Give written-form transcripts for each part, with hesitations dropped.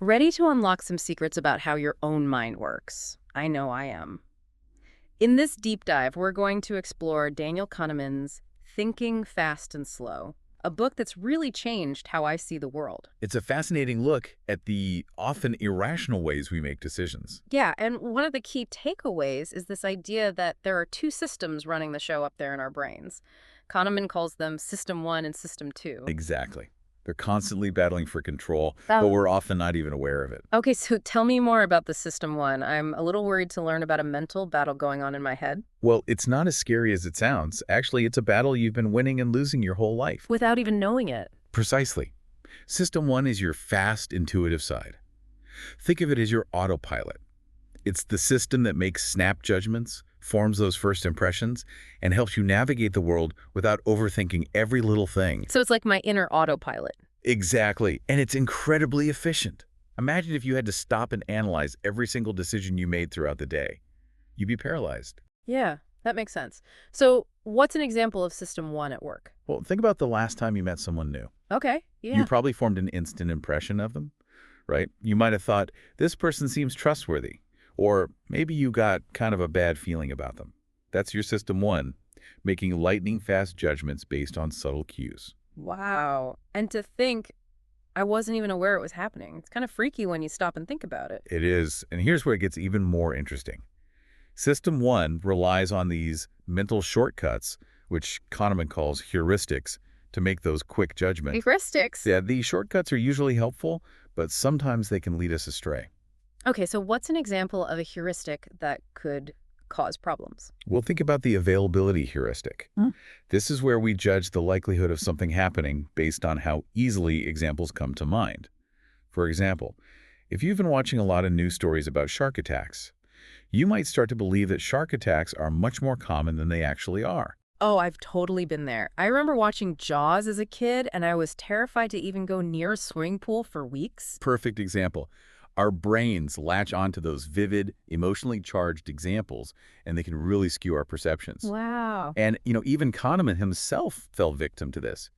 Ready to unlock some secrets about how your own mind works? I know I am. In this deep dive, we're going to explore Daniel Kahneman's Thinking Fast and Slow, a book that's really changed how I see the world. It's a fascinating look at the often irrational ways we make decisions. Yeah, and one of the key takeaways is this idea that there are two systems running the show up there in our brains. Kahneman calls them System 1 and System 2. Exactly. They're constantly battling for control, but Oh. we're often not even aware of it. Okay, so tell me more about the System 1. I'm a little worried to learn about a mental battle going on in my head. Well, it's not as scary as it sounds. Actually, it's a battle you've been winning and losing your whole life. Without even knowing it. Precisely. System 1 is your fast, intuitive side. Think of it as your autopilot. It's the system that makes snap judgments, forms those first impressions, and helps you navigate the world without overthinking every little thing. So it's like my inner autopilot. Exactly. And it's incredibly efficient. Imagine if you had to stop and analyze every single decision you made throughout the day. You'd be paralyzed. Yeah, that makes sense. So what's an example of System 1 at work? Well, think about the last time you met someone new. Okay, yeah. You probably formed an instant impression of them, right? You might have thought, this person seems trustworthy. Or maybe you got kind of a bad feeling about them. That's your System 1, making lightning-fast judgments based on subtle cues. Wow. And to think, I wasn't even aware it was happening. It's kind of freaky when you stop and think about it. It is, and here's where it gets even more interesting. System 1 relies on these mental shortcuts, which Kahneman calls heuristics, to make those quick judgments. Heuristics? Yeah, these shortcuts are usually helpful, but sometimes they can lead us astray. Okay, so what's an example of a heuristic that could cause problems? Well, think about the availability heuristic. This is where we judge the likelihood of something happening based on how easily examples come to mind. For example, if you've been watching a lot of news stories about shark attacks, you might start to believe that shark attacks are much more common than they actually are. Oh, I've totally been there. I remember watching Jaws as a kid, and I was terrified to even go near a swimming pool for weeks. Perfect example. Our brains latch onto those vivid, emotionally charged examples, and they can really skew our perceptions. Wow. And, even Kahneman himself fell victim to this.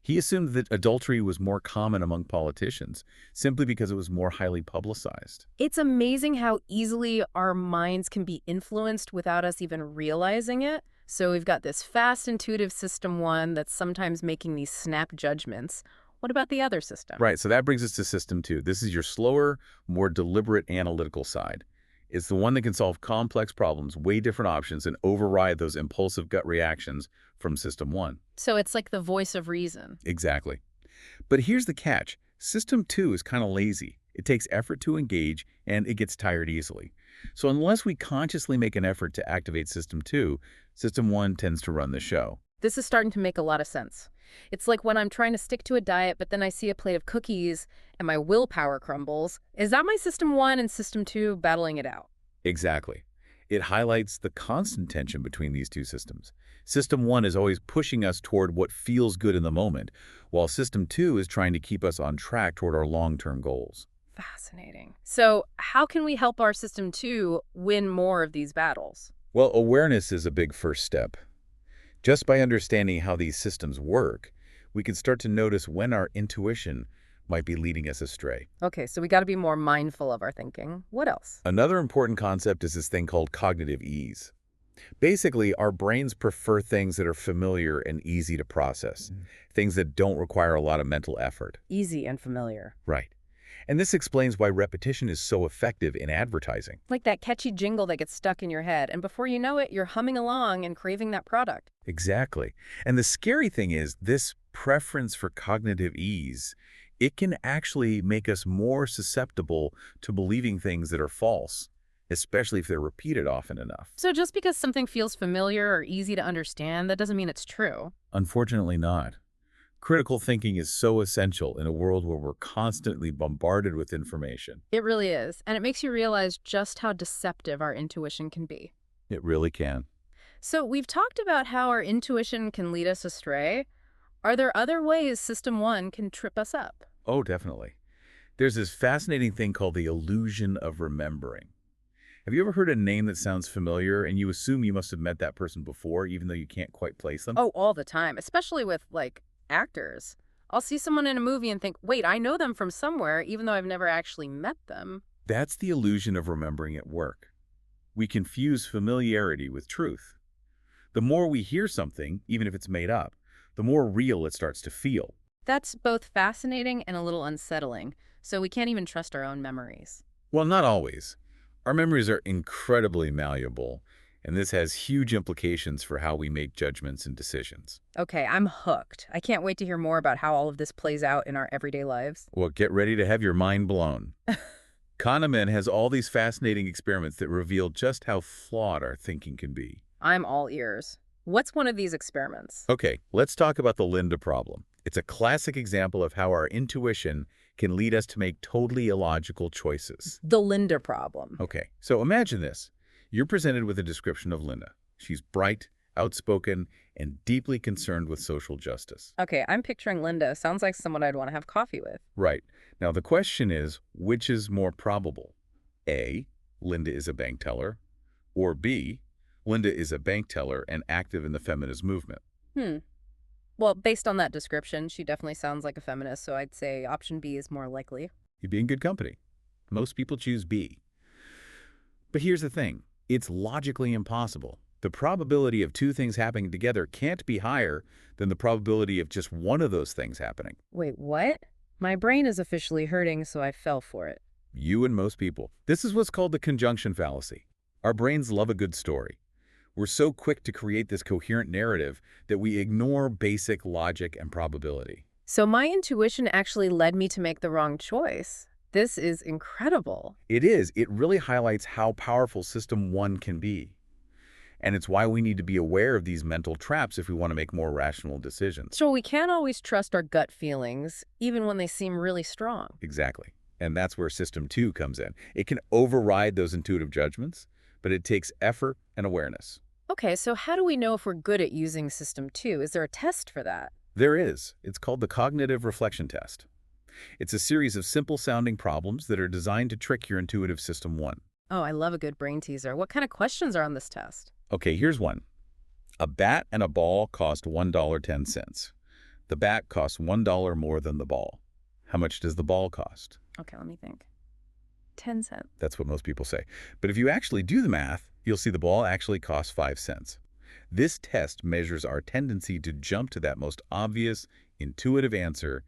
He assumed that adultery was more common among politicians, simply because it was more highly publicized. It's amazing how easily our minds can be influenced without us even realizing it. So we've got this fast, intuitive System 1 that's sometimes making these snap judgments. What about the other system? Right, so that brings us to System 2. This is your slower, more deliberate analytical side. It's the one that can solve complex problems, weigh different options, and override those impulsive gut reactions from System 1. So it's like the voice of reason. Exactly. But here's the catch. System 2 is kind of lazy. It takes effort to engage, and it gets tired easily. So unless we consciously make an effort to activate System 2, System 1 tends to run the show. This is starting to make a lot of sense. It's like when I'm trying to stick to a diet, but then I see a plate of cookies and my willpower crumbles. Is that my System 1 and System 2 battling it out? Exactly. It highlights the constant tension between these two systems. System 1 is always pushing us toward what feels good in the moment, while System 2 is trying to keep us on track toward our long-term goals. Fascinating. So how can we help our System 2 win more of these battles? Well, awareness is a big first step. Just by understanding how these systems work, we can start to notice when our intuition might be leading us astray. Okay, so we got to be more mindful of our thinking. What else? Another important concept is this thing called cognitive ease. Basically, our brains prefer things that are familiar and easy to process, things that don't require a lot of mental effort. Easy and familiar. Right. And this explains why repetition is so effective in advertising. Like that catchy jingle that gets stuck in your head, and before you know it, you're humming along and craving that product. Exactly. And the scary thing is, this preference for cognitive ease, it can actually make us more susceptible to believing things that are false, especially if they're repeated often enough. So just because something feels familiar or easy to understand, that doesn't mean it's true. Unfortunately not. Critical thinking is so essential in a world where we're constantly bombarded with information. It really is, and it makes you realize just how deceptive our intuition can be. It really can. So we've talked about how our intuition can lead us astray. Are there other ways System 1 can trip us up? Oh, definitely. There's this fascinating thing called the illusion of remembering. Have you ever heard a name that sounds familiar and you assume you must have met that person before, even though you can't quite place them? Oh, all the time, especially with, actors. I'll see someone in a movie and think, wait, I know them from somewhere, even though I've never actually met them. That's the illusion of remembering at work. We confuse familiarity with truth. The more we hear something, even if it's made up, the more real it starts to feel. That's both fascinating and a little unsettling, so we can't even trust our own memories. Well, not always. Our memories are incredibly malleable, and this has huge implications for how we make judgments and decisions. Okay, I'm hooked. I can't wait to hear more about how all of this plays out in our everyday lives. Well, get ready to have your mind blown. Kahneman has all these fascinating experiments that reveal just how flawed our thinking can be. I'm all ears. What's one of these experiments? Okay, let's talk about the Linda problem. It's a classic example of how our intuition can lead us to make totally illogical choices. The Linda problem. Okay, so imagine this. You're presented with a description of Linda. She's bright, outspoken, and deeply concerned with social justice. Okay, I'm picturing Linda. Sounds like someone I'd want to have coffee with. Right. Now, the question is, which is more probable? A, Linda is a bank teller, or B, Linda is a bank teller and active in the feminist movement. Well, based on that description, she definitely sounds like a feminist, so I'd say option B is more likely. You'd be in good company. Most people choose B. But here's the thing. It's logically impossible. The probability of two things happening together can't be higher than the probability of just one of those things happening. Wait, what? My brain is officially hurting, so I fell for it. You and most people. This is what's called the conjunction fallacy. Our brains love a good story. We're so quick to create this coherent narrative that we ignore basic logic and probability. So my intuition actually led me to make the wrong choice. This is incredible. It is. It really highlights how powerful System 1 can be. And it's why we need to be aware of these mental traps if we want to make more rational decisions. So we can't always trust our gut feelings, even when they seem really strong. Exactly. And that's where System 2 comes in. It can override those intuitive judgments, but it takes effort and awareness. Okay, so how do we know if we're good at using System 2? Is there a test for that? There is. It's called the cognitive reflection test. It's a series of simple-sounding problems that are designed to trick your intuitive System 1. Oh, I love a good brain teaser. What kind of questions are on this test? Okay, here's one. A bat and a ball cost $1.10. The bat costs $1 more than the ball. How much does the ball cost? Okay, let me think. 10 cents. That's what most people say. But if you actually do the math, you'll see the ball actually costs 5 cents. This test measures our tendency to jump to that most obvious, intuitive answer,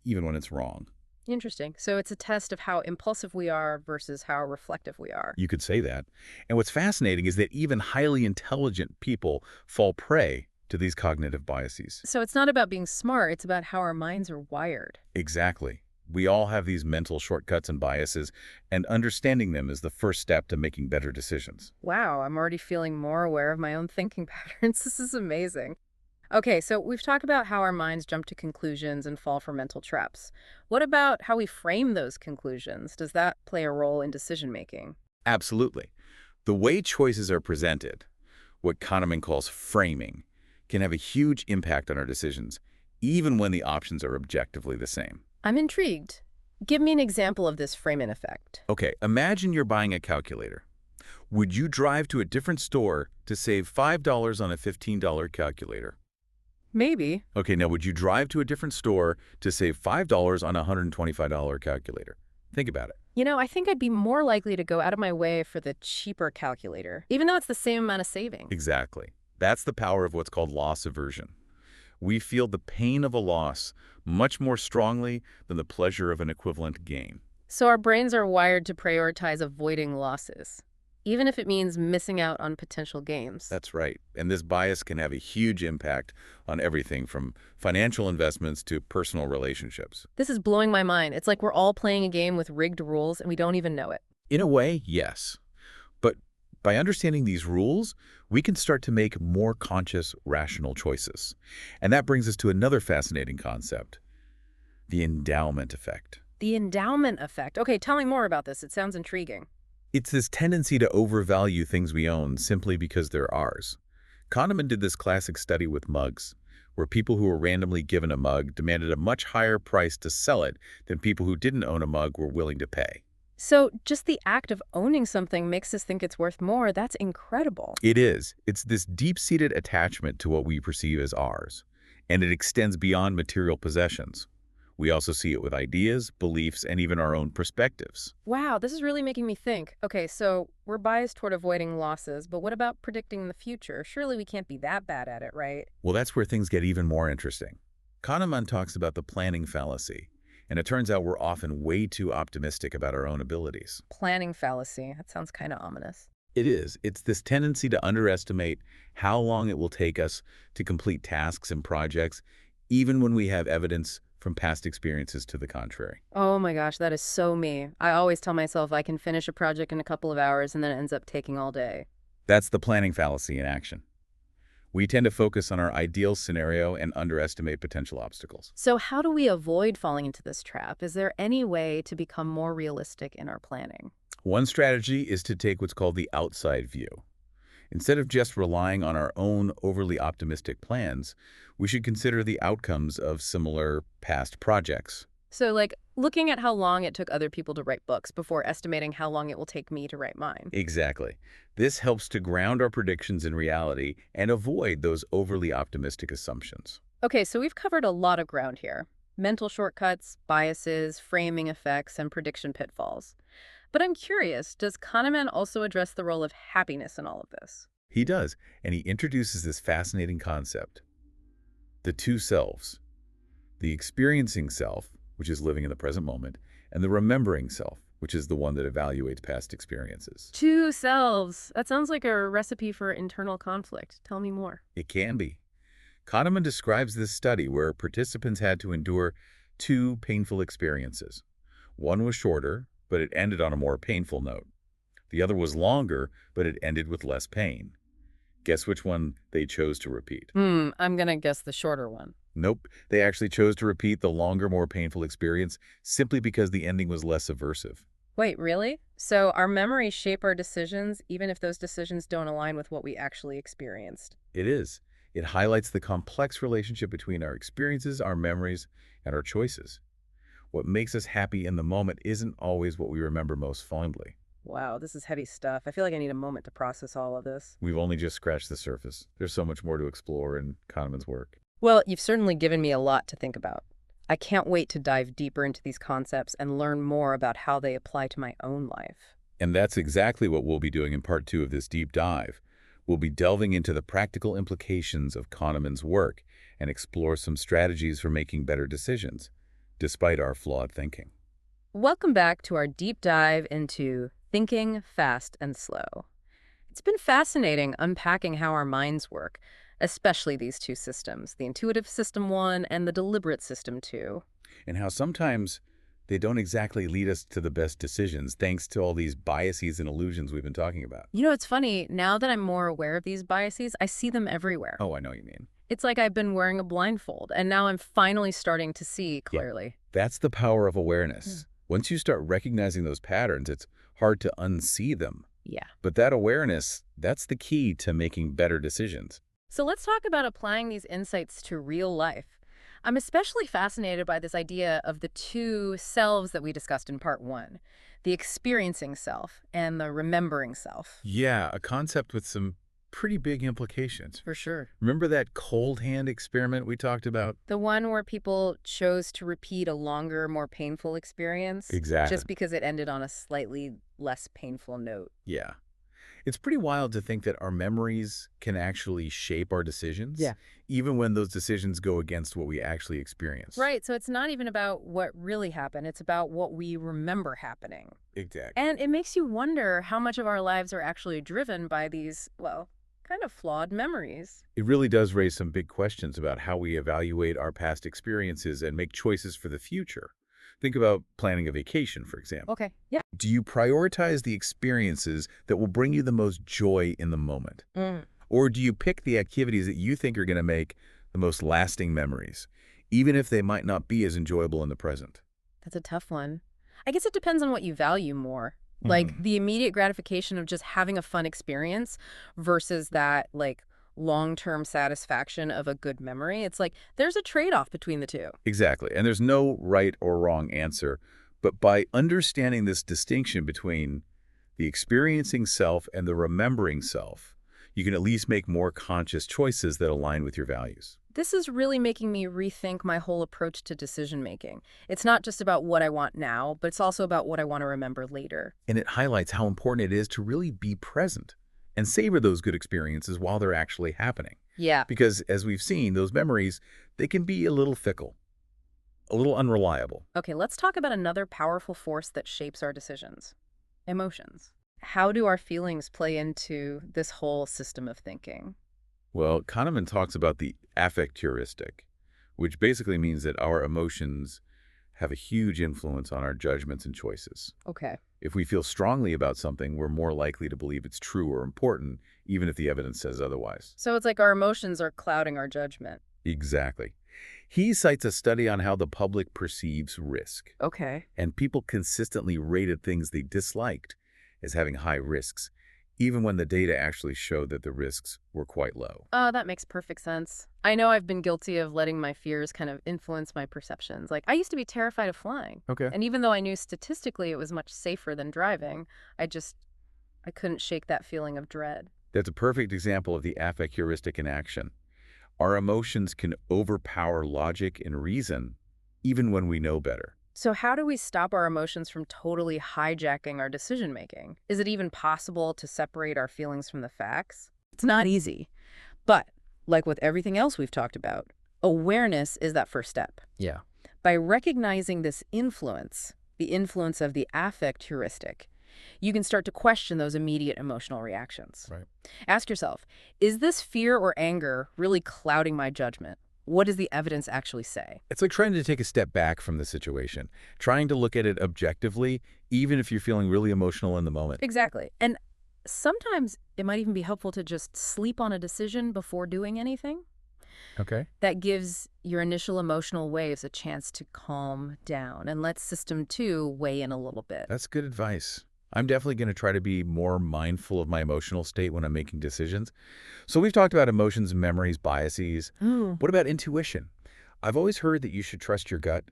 even when it's wrong. Interesting. So it's a test of how impulsive we are versus how reflective we are. You could say that. And what's fascinating is that even highly intelligent people fall prey to these cognitive biases. So it's not about being smart, it's about how our minds are wired. Exactly. We all have these mental shortcuts and biases, and understanding them is the first step to making better decisions. Wow, I'm already feeling more aware of my own thinking patterns. This is amazing. Okay, so we've talked about how our minds jump to conclusions and fall for mental traps. What about how we frame those conclusions? Does that play a role in decision-making? Absolutely. The way choices are presented, what Kahneman calls framing, can have a huge impact on our decisions, even when the options are objectively the same. I'm intrigued. Give me an example of this framing effect. Okay, imagine you're buying a calculator. Would you drive to a different store to save $5 on a $15 calculator? Maybe. Okay, now would you drive to a different store to save $5 on a $125 calculator? Think about it. You know, I think I'd be more likely to go out of my way for the cheaper calculator, even though it's the same amount of savings. Exactly. That's the power of what's called loss aversion. We feel the pain of a loss much more strongly than the pleasure of an equivalent gain. So our brains are wired to prioritize avoiding losses, even if it means missing out on potential gains. That's right. And this bias can have a huge impact on everything from financial investments to personal relationships. This is blowing my mind. It's like we're all playing a game with rigged rules and we don't even know it. In a way, yes. But by understanding these rules, we can start to make more conscious, rational choices. And that brings us to another fascinating concept, the endowment effect. The endowment effect. Okay, tell me more about this. It sounds intriguing. It's this tendency to overvalue things we own simply because they're ours. Kahneman did this classic study with mugs, where people who were randomly given a mug demanded a much higher price to sell it than people who didn't own a mug were willing to pay. So just the act of owning something makes us think it's worth more. That's incredible. It is. It's this deep-seated attachment to what we perceive as ours. and it extends beyond material possessions. We also see it with ideas, beliefs, and even our own perspectives. Wow, this is really making me think. Okay, so we're biased toward avoiding losses, but what about predicting the future? Surely we can't be that bad at it, right? Well, that's where things get even more interesting. Kahneman talks about the planning fallacy, and it turns out we're often way too optimistic about our own abilities. Planning fallacy. That sounds kind of ominous. It is. It's this tendency to underestimate how long it will take us to complete tasks and projects, even when we have evidence from past experiences to the contrary. Oh my gosh, that is so me. I always tell myself I can finish a project in a couple of hours and then it ends up taking all day. That's the planning fallacy in action. We tend to focus on our ideal scenario and underestimate potential obstacles. So how do we avoid falling into this trap? Is there any way to become more realistic in our planning? One strategy is to take what's called the outside view. Instead of just relying on our own overly optimistic plans, we should consider the outcomes of similar past projects. So like looking at how long it took other people to write books before estimating how long it will take me to write mine. Exactly. This helps to ground our predictions in reality and avoid those overly optimistic assumptions. Okay, so we've covered a lot of ground here. Mental shortcuts, biases, framing effects, and prediction pitfalls. But I'm curious, does Kahneman also address the role of happiness in all of this? He does, and he introduces this fascinating concept. The two selves. The experiencing self, which is living in the present moment, and the remembering self, which is the one that evaluates past experiences. Two selves. That sounds like a recipe for internal conflict. Tell me more. It can be. Kahneman describes this study where participants had to endure two painful experiences. One was shorter, but it ended on a more painful note. The other was longer, but it ended with less pain. Guess which one they chose to repeat? I'm gonna guess the shorter one. Nope, they actually chose to repeat the longer, more painful experience simply because the ending was less aversive. Wait, really? So our memories shape our decisions, even if those decisions don't align with what we actually experienced? It is. It highlights the complex relationship between our experiences, our memories, and our choices. What makes us happy in the moment isn't always what we remember most fondly. Wow, this is heavy stuff. I feel like I need a moment to process all of this. We've only just scratched the surface. There's so much more to explore in Kahneman's work. Well, you've certainly given me a lot to think about. I can't wait to dive deeper into these concepts and learn more about how they apply to my own life. And that's exactly what we'll be doing in part 2 of this deep dive. We'll be delving into the practical implications of Kahneman's work and explore some strategies for making better decisions, despite our flawed thinking. Welcome back to our deep dive into thinking fast and slow. It's been fascinating unpacking how our minds work, especially these two systems, the intuitive system 1 and the deliberate system 2. And how sometimes they don't exactly lead us to the best decisions, thanks to all these biases and illusions we've been talking about. You know, it's funny, now that I'm more aware of these biases, I see them everywhere. Oh, I know what you mean. It's like I've been wearing a blindfold, and now I'm finally starting to see clearly. That's the power of awareness. Once you start recognizing those patterns, it's hard to unsee them. Yeah. But that awareness, that's the key to making better decisions. So let's talk about applying these insights to real life. I'm especially fascinated by this idea of the two selves that we discussed in part 1, the experiencing self and the remembering self. Yeah, a concept with some pretty big implications. For sure. Remember that cold hand experiment we talked about? The one where people chose to repeat a longer, more painful experience? Exactly. Just because it ended on a slightly less painful note. Yeah. It's pretty wild to think that our memories can actually shape our decisions, even when those decisions go against what we actually experience. Right, so it's not even about what really happened, it's about what we remember happening. Exactly. And it makes you wonder how much of our lives are actually driven by these, well, kind of flawed memories. It really does raise some big questions about how we evaluate our past experiences and make choices for the future. Think about planning a vacation, for example. Okay, yeah. Do you prioritize the experiences that will bring you the most joy in the moment? Or do you pick the activities that you think are going to make the most lasting memories, even if they might not be as enjoyable in the present? That's a tough one. I guess it depends on what you value more. Like the immediate gratification of just having a fun experience versus that, like, long-term satisfaction of a good memory. It's like there's a trade-off between the two. Exactly. And there's no right or wrong answer. But by understanding this distinction between the experiencing self and the remembering self, you can at least make more conscious choices that align with your values. This is really making me rethink my whole approach to decision making. It's not just about what I want now, but it's also about what I want to remember later. And it highlights how important it is to really be present and savor those good experiences while they're actually happening. Yeah. Because as we've seen, those memories, they can be a little fickle, a little unreliable. Okay, let's talk about another powerful force that shapes our decisions: emotions. How do our feelings play into this whole system of thinking? Well, Kahneman talks about the affect heuristic, which basically means that our emotions have a huge influence on our judgments and choices. Okay. If we feel strongly about something, we're more likely to believe it's true or important, even if the evidence says otherwise. So it's like our emotions are clouding our judgment. Exactly. He cites a study on how the public perceives risk, Okay. and people consistently rated things they disliked as having high risks, even when the data actually showed that the risks were quite low. Oh, that makes perfect sense. I know I've been guilty of letting my fears kind of influence my perceptions. Like, I used to be terrified of flying. Okay. And even though I knew statistically it was much safer than driving, I couldn't shake that feeling of dread. That's a perfect example of the affect heuristic in action. Our emotions can overpower logic and reason, even when we know better. So how do we stop our emotions from totally hijacking our decision-making? Is it even possible to separate our feelings from the facts? It's not easy. But, like with everything else we've talked about, awareness is that first step. Yeah. By recognizing this influence, the influence of the affect heuristic, you can start to question those immediate emotional reactions. Right. Ask yourself, is this fear or anger really clouding my judgment? What does the evidence actually say? It's like trying to take a step back from the situation, trying to look at it objectively, even if you're feeling really emotional in the moment. Exactly. And sometimes it might even be helpful to just sleep on a decision before doing anything. Okay. That gives your initial emotional waves a chance to calm down and let system 2 weigh in a little bit. That's good advice. I'm definitely going to try to be more mindful of my emotional state when I'm making decisions. So we've talked about emotions, memories, biases. Mm. What about intuition? I've always heard that you should trust your gut,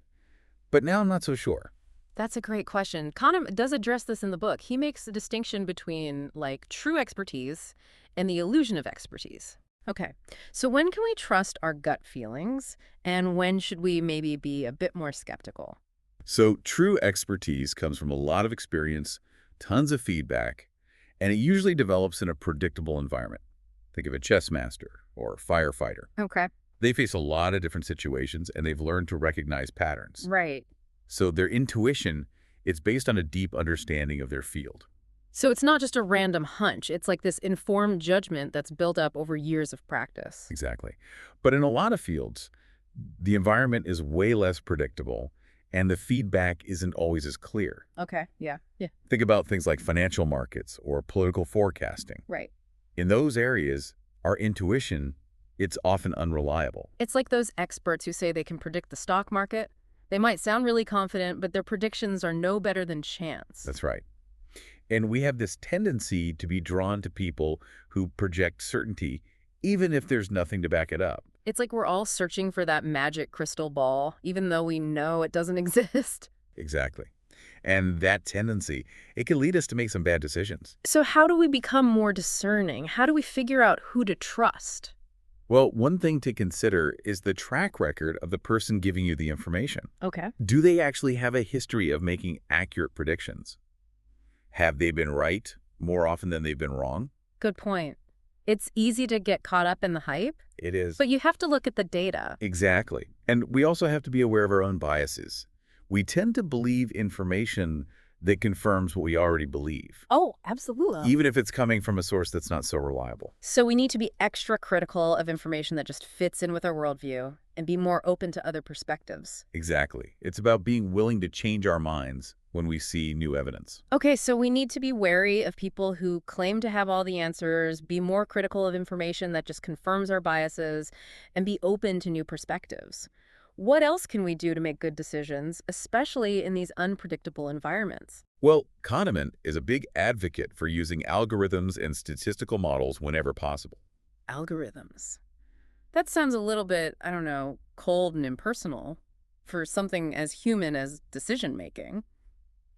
but now I'm not so sure. That's a great question. Kahneman does address this in the book. He makes a distinction between, like, true expertise and the illusion of expertise. Okay, so when can we trust our gut feelings, and when should we maybe be a bit more skeptical? So true expertise comes from a lot of experience, tons of feedback, and it usually develops in a predictable environment. Think of a chess master or a firefighter. Okay. They face a lot of different situations, and they've learned to recognize patterns. Right. So their intuition, it's based on a deep understanding of their field. So it's not just a random hunch. It's like this informed judgment that's built up over years of practice. Exactly. But in a lot of fields, the environment is way less predictable, and the feedback isn't always as clear. Okay, yeah. Think about things like financial markets or political forecasting. Right. In those areas, our intuition, it's often unreliable. It's like those experts who say they can predict the stock market. They might sound really confident, but their predictions are no better than chance. That's right. And we have this tendency to be drawn to people who project certainty, even if there's nothing to back it up. It's like we're all searching for that magic crystal ball, even though we know it doesn't exist. Exactly. And that tendency, it can lead us to make some bad decisions. So how do we become more discerning? How do we figure out who to trust? Well, one thing to consider is the track record of the person giving you the information. Okay. Do they actually have a history of making accurate predictions? Have they been right more often than they've been wrong? Good point. It's easy to get caught up in the hype, It is. but you have to look at the data. Exactly. And we also have to be aware of our own biases. We tend to believe information that confirms what we already believe, Oh, absolutely. even if it's coming from a source that's not so reliable. So we need to be extra critical of information that just fits in with our worldview and be more open to other perspectives. Exactly. It's about being willing to change our minds when we see new evidence. Okay, so we need to be wary of people who claim to have all the answers, be more critical of information that just confirms our biases, and be open to new perspectives. What else can we do to make good decisions, especially in these unpredictable environments? Well, Kahneman is a big advocate for using algorithms and statistical models whenever possible. Algorithms. That sounds a little bit, I don't know, cold and impersonal for something as human as decision-making.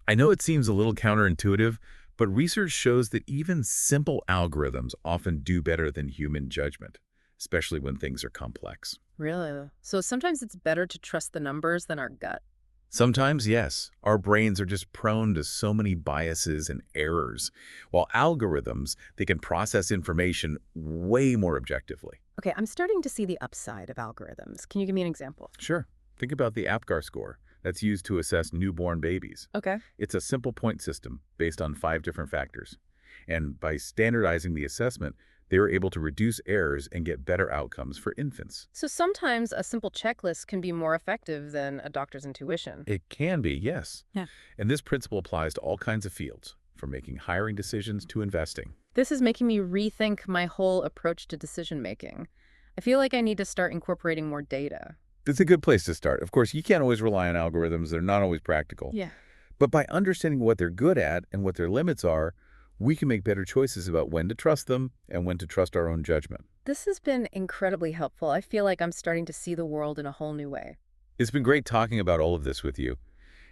I know it seems a little counterintuitive, But research shows that even simple algorithms often do better than human judgment, especially when things are complex. Really? So sometimes it's better to trust the numbers than our gut. Sometimes, yes, our brains are just prone to so many biases and errors, while algorithms, they can process information way more objectively. Okay, I'm starting to see the upside of algorithms. Can you give me an example? Sure. Think about the APGAR score that's used to assess newborn babies. Okay. It's a simple point system based on 5 different factors. And by standardizing the assessment, they were able to reduce errors and get better outcomes for infants. So sometimes a simple checklist can be more effective than a doctor's intuition. It can be, yes. Yeah. And this principle applies to all kinds of fields, from making hiring decisions to investing. This is making me rethink my whole approach to decision making. I feel like I need to start incorporating more data. It's a good place to start. Of course, you can't always rely on algorithms. They're not always practical. Yeah. But by understanding what they're good at and what their limits are, we can make better choices about when to trust them and when to trust our own judgment. This has been incredibly helpful. I feel like I'm starting to see the world in a whole new way. It's been great talking about all of this with you,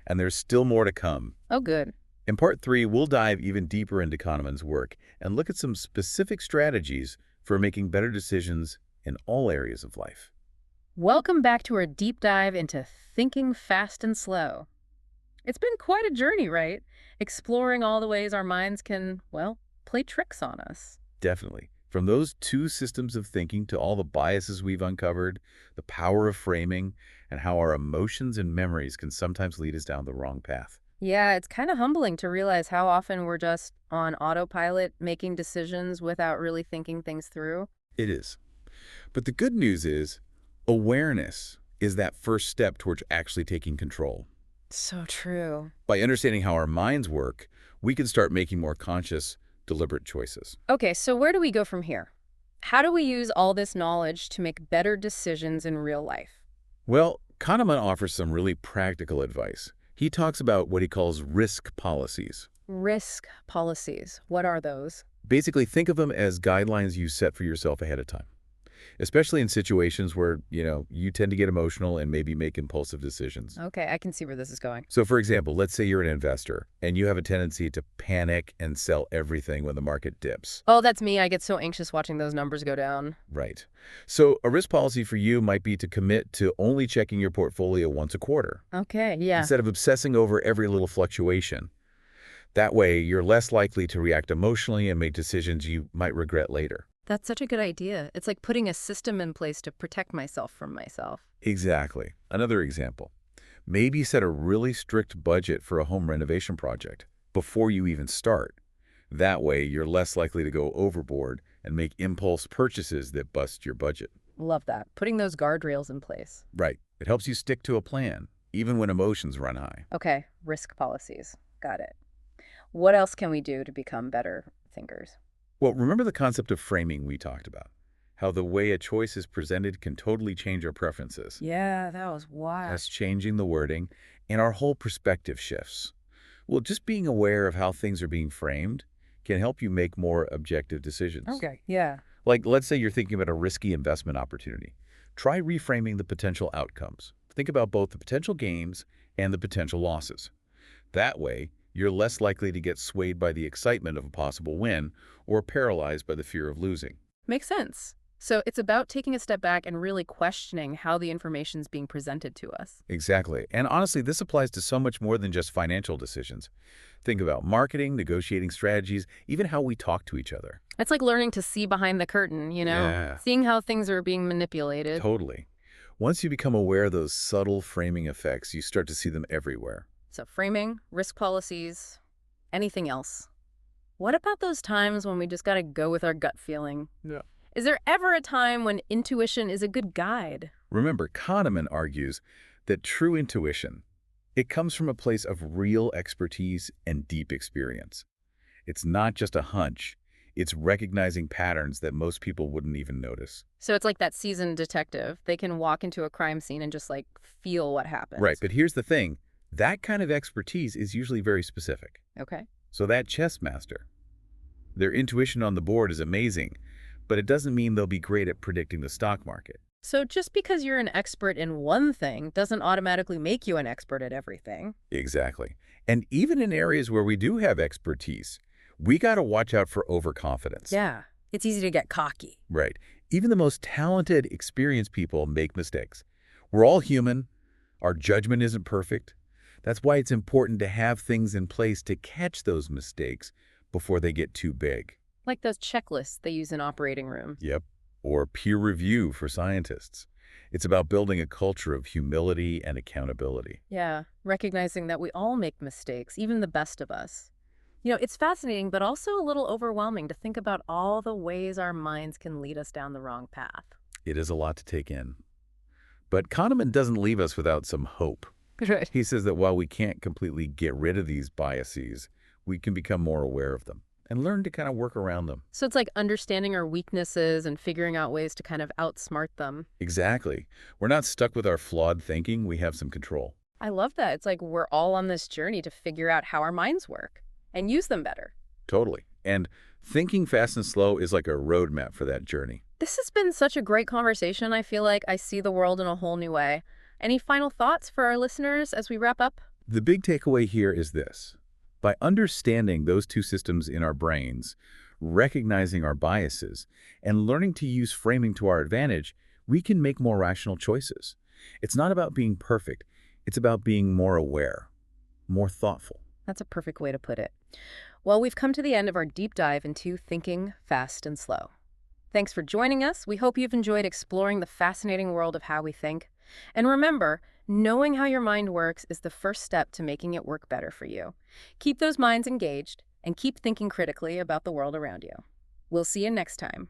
and there's still more to come. Oh, good. In Part 3, we'll dive even deeper into Kahneman's work and look at some specific strategies for making better decisions in all areas of life. Welcome back to our deep dive into thinking fast and slow. It's been quite a journey, right? Exploring all the ways our minds can, well, play tricks on us. Definitely. From those 2 systems of thinking to all the biases we've uncovered, the power of framing, and how our emotions and memories can sometimes lead us down the wrong path. Yeah, it's kind of humbling to realize how often we're just on autopilot, making decisions without really thinking things through. It is. But the good news is, awareness is that first step towards actually taking control. So true. By understanding how our minds work, we can start making more conscious, deliberate choices. Okay, so where do we go from here? How do we use all this knowledge to make better decisions in real life? Well, Kahneman offers some really practical advice. He talks about what he calls risk policies. Risk policies. What are those? Basically, think of them as guidelines you set for yourself ahead of time, especially in situations where, you tend to get emotional and maybe make impulsive decisions. Okay, I can see where this is going. So, for example, let's say you're an investor and you have a tendency to panic and sell everything when the market dips. Oh, that's me. I get so anxious watching those numbers go down. Right. So a risk policy for you might be to commit to only checking your portfolio once a quarter, Okay, yeah. instead of obsessing over every little fluctuation. That way, you're less likely to react emotionally and make decisions you might regret later. That's such a good idea. It's like putting a system in place to protect myself from myself. Exactly. Another example. Maybe set a really strict budget for a home renovation project before you even start. That way, you're less likely to go overboard and make impulse purchases that bust your budget. Love that. Putting those guardrails in place. Right. It helps you stick to a plan, even when emotions run high. Okay, risk policies. Got it. What else can we do to become better thinkers? Well, remember the concept of framing we talked about? How the way a choice is presented can totally change our preferences. Yeah, that was wild. That's changing the wording, and our whole perspective shifts. Well, just being aware of how things are being framed can help you make more objective decisions. Okay, yeah. Like, let's say you're thinking about a risky investment opportunity. Try reframing the potential outcomes. Think about both the potential gains and the potential losses. That way, you're less likely to get swayed by the excitement of a possible win or paralyzed by the fear of losing. Makes sense. So it's about taking a step back and really questioning how the information's being presented to us. Exactly. And honestly, this applies to so much more than just financial decisions. Think about marketing, negotiating strategies, even how we talk to each other. It's like learning to see behind the curtain, Yeah. Seeing how things are being manipulated. Totally. Once you become aware of those subtle framing effects, you start to see them everywhere. So framing, risk policies, anything else. What about those times when we just gotta go with our gut feeling? Yeah. Is there ever a time when intuition is a good guide? Remember, Kahneman argues that true intuition, it comes from a place of real expertise and deep experience. It's not just a hunch. It's recognizing patterns that most people wouldn't even notice. So it's like that seasoned detective. They can walk into a crime scene and just feel what happens. Right, but here's the thing. That kind of expertise is usually very specific. Okay. So that chess master, their intuition on the board is amazing, but it doesn't mean they'll be great at predicting the stock market. So just because you're an expert in one thing doesn't automatically make you an expert at everything. Exactly. And even in areas where we do have expertise, We got to watch out for overconfidence. Yeah, it's easy to get cocky. Right. Even the most talented, experienced people make mistakes. We're all human. Our judgment isn't perfect. That's why it's important to have things in place to catch those mistakes before they get too big. Like those checklists they use in operating rooms. Yep. Or peer review for scientists. It's about building a culture of humility and accountability. Yeah, recognizing that we all make mistakes, even the best of us. It's fascinating, but also a little overwhelming to think about all the ways our minds can lead us down the wrong path. It is a lot to take in. But Kahneman doesn't leave us without some hope. Right. He says that while we can't completely get rid of these biases, we can become more aware of them and learn to kind of work around them. So it's like understanding our weaknesses and figuring out ways to kind of outsmart them. Exactly. We're not stuck with our flawed thinking. We have some control. I love that. It's like we're all on this journey to figure out how our minds work and use them better. Totally. And thinking fast and slow is like a roadmap for that journey. This has been such a great conversation. I feel like I see the world in a whole new way. Any final thoughts for our listeners as we wrap up? The big takeaway here is this. By understanding those two systems in our brains, recognizing our biases, and learning to use framing to our advantage, we can make more rational choices. It's not about being perfect. It's about being more aware, more thoughtful. That's a perfect way to put it. Well, we've come to the end of our deep dive into thinking fast and slow. Thanks for joining us. We hope you've enjoyed exploring the fascinating world of how we think. And remember, knowing how your mind works is the first step to making it work better for you. Keep those minds engaged and keep thinking critically about the world around you. We'll see you next time.